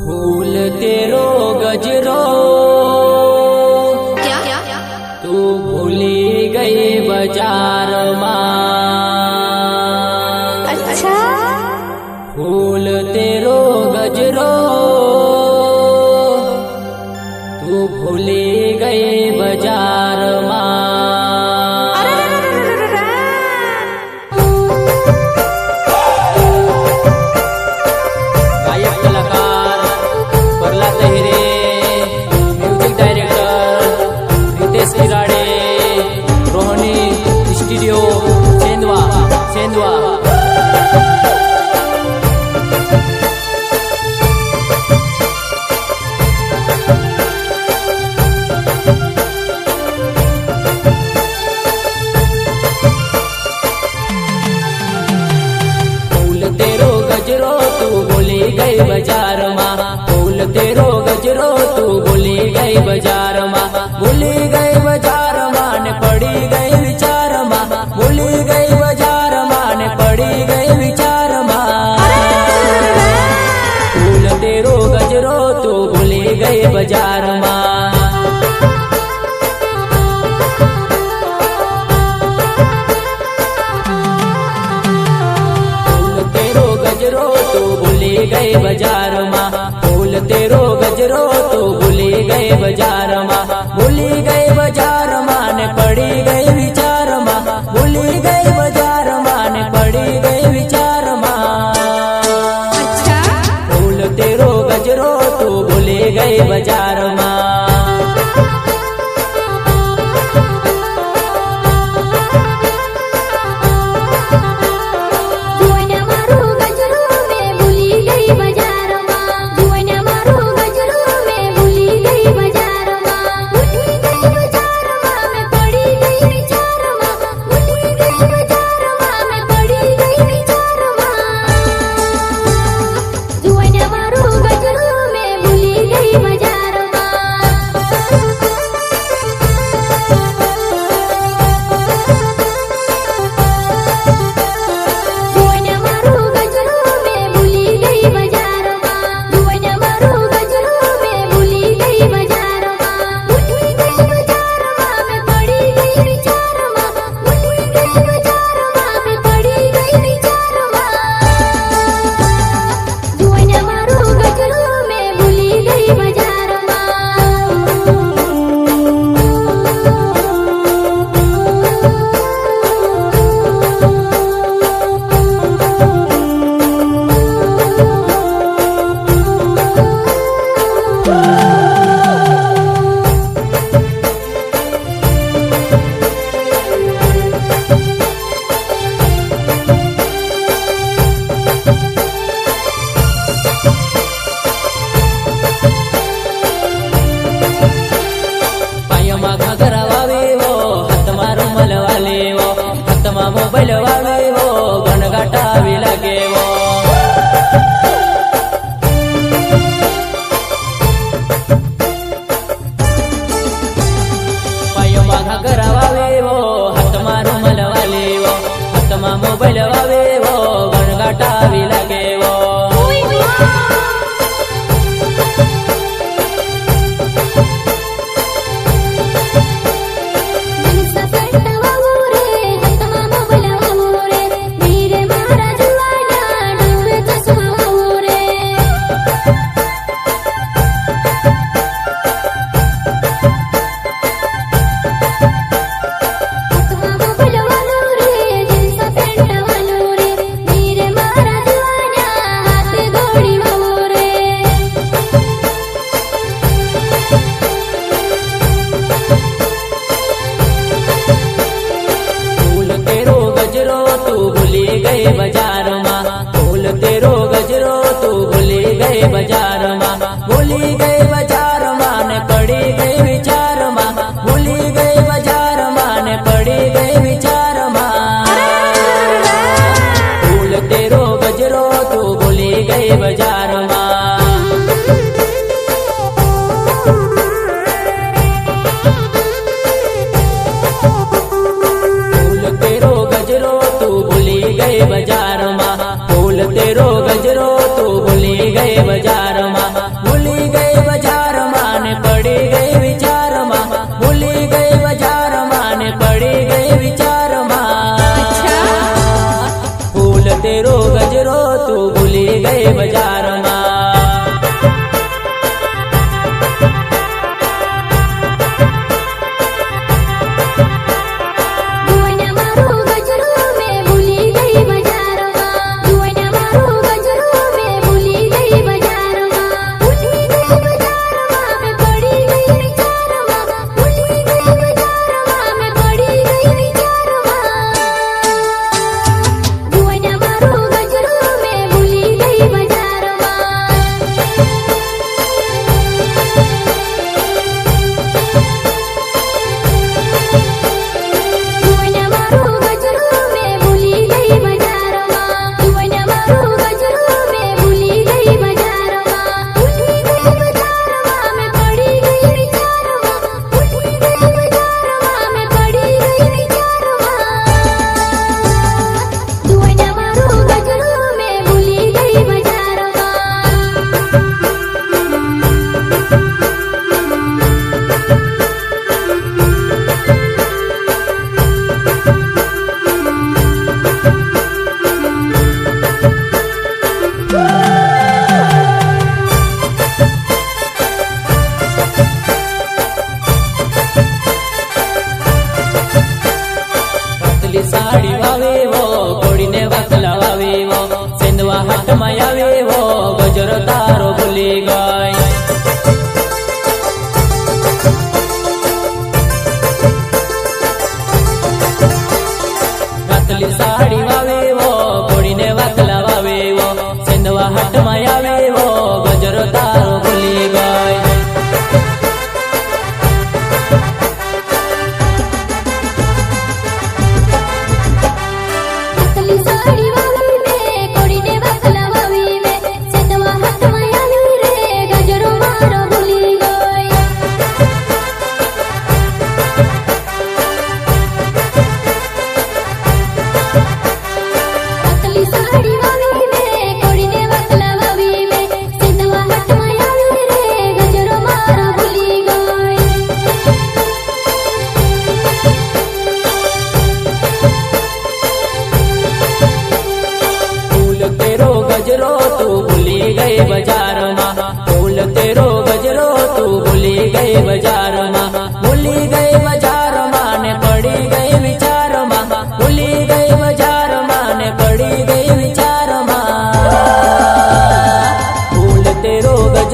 फूल तेरो गजरो क्या तू भूली गई बाजार मां। अच्छा फूल तेरो गजरो तू भूली गई बाजार मां। रोहनी स्टूडियो सेंधवा सेंधवा। फूल तेरो गजरो तू बोली गई बाजार मां। फूल तेरो गजरो तू बोली गई बाजार मां। भूली गई बाजार मां ने पड़ी गई विचार मां। भूली गई बाजार मां ने पड़ी गई विचार मां। फूल तेरो गजरो तू भूली गई बाजार मां। गजरो तू भूली गई बाजार मां। फूल तेरो गजरो तू भूली गई बाजार मां। भूली गई बाजार मां ने पड़ी गई विचार मां। भूली गई बाजार मां ने पड़ी गई विचार मां। अच्छा फूल तेरो गजरो तू भूली गई बाजार मां। मोबाइल वाले वो गणगाटा भी लगे वो। पायो माघा करा वाले वो हाथ मारो मल वाले वो। हाथ मा मोबाइल वाले वो गणगाटा भी लगे वो। बाजार मां फूल तेरो गजरो तू भूली गई बाजार मां। भूली गई बाजार मां ने पड़ी गई विचार मां। भूली गई बाजार मां ने पड़ी गई विचार मां। फूल तेरो गजरो तू भूली गई बाजार मां। फूल तेरो गजरो तू भूली गई बाजार मां। फूल तेरो गजरो तू भूली गई बाजार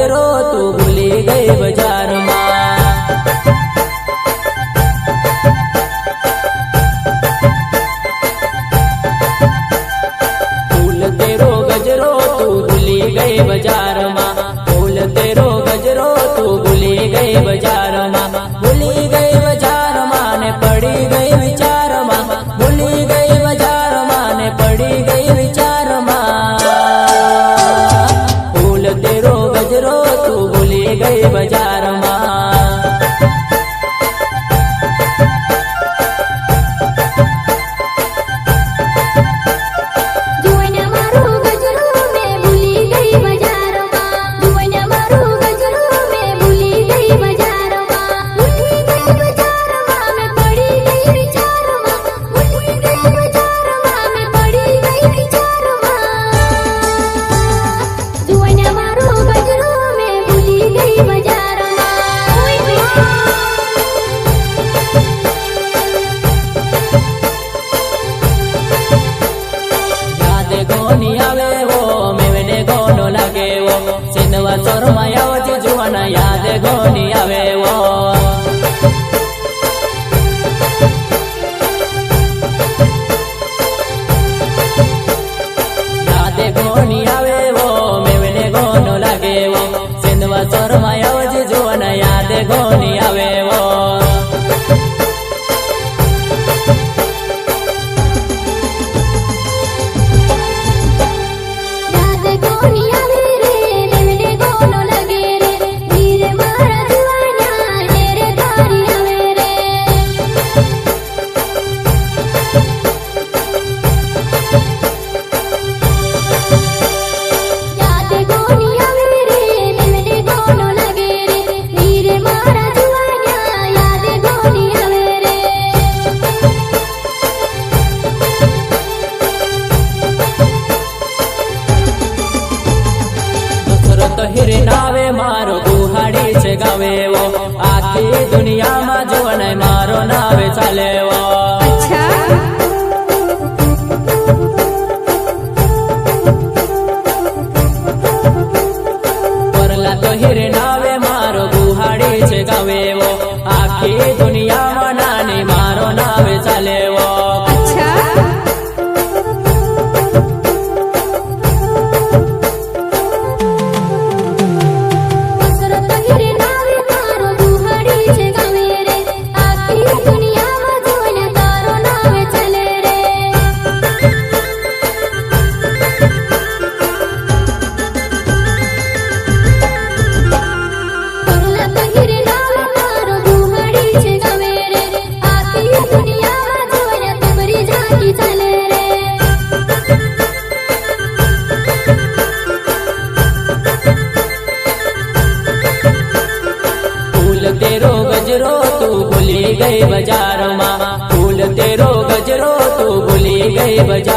गजरो तू भूली गई बाजार माँ। फूल तेरो गजरो तू भूली गई बाजार माँ, फूल तेरो गजरो तू भूली गई बाजार माँ। भूली गई बाजार माँ ने पड़ी गई विचार माँ, भूली गई बाजार माँ ने पड़ी गई विचार माँ। फूल तेरो गजरो तू भूली गई बाजार माँ। सिंधवा चोरमा जुआना याद गोनी आवे वो। याद गोनी आवे वो मेवने गोनो लगे वो। सिंधवा चोरमा जुआना याद गोनी आवे वो। हिरे नावे मारो दुहाड़ी से गावे वो। आखी दुनिया में जोन मारो नावे चले वो। अच्छा परला तो हिरे नावे मारो दुहाड़ी से गावे वो। आखी दुनिया में नानी मारो नावे चले वो। तेरो गजरो तू भूली गई बाजार माँ, फूल तेरो गजरो तू भूली गई बाजार।